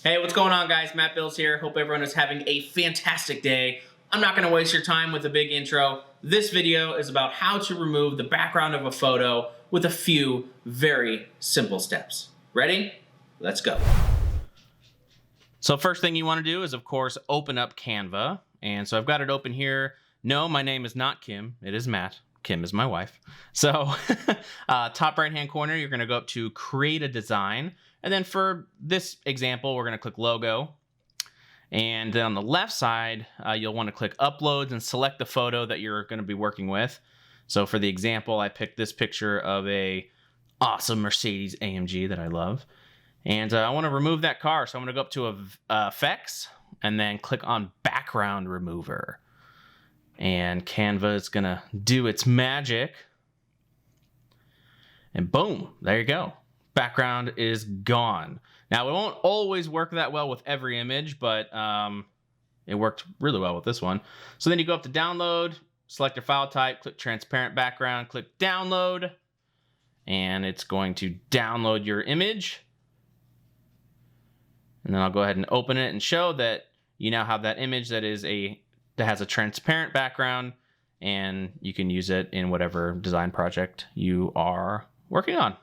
Hey, what's going on, guys? Matt Bills here. Hope everyone is having a fantastic day. I'm not going to waste your time with a big intro. This video is about how to remove the background of a photo with a few very simple steps. Ready? Let's go. So first thing you want to do is, of course, open up Canva. And so I've got it open here. No, my name is not Kim. It is Matt. Kim is my wife. So top right-hand corner, you're going to go up to Create a Design. And then for this example, we're going to click Logo. And then on the left side, you'll want to click Uploads and select the photo that you're going to be working with. So for the example, I picked this picture of a awesome Mercedes AMG that I love. And I want to remove that car. So I'm going to go up to Effects and then click on Background Remover. And Canva is going to do its magic. And boom, there you go. Background is gone. Now, it won't always work that well with every image, but it worked really well with this one. So then you go up to Download, select your file type, click Transparent Background, click Download, and it's going to download your image. And then I'll go ahead and open it and show that you now have that image that has a transparent background, and you can use it in whatever design project you are working on.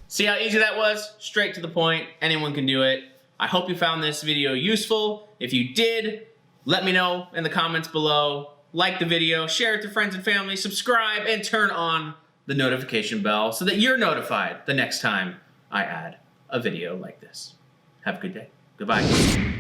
See how easy that was? Straight to the point. Anyone can do it. I hope you found this video useful. If you did, let me know in the comments below. Like the video, share it to friends and family, subscribe, and turn on the notification bell so that you're notified the next time I add a video like this. Have a good day. Goodbye.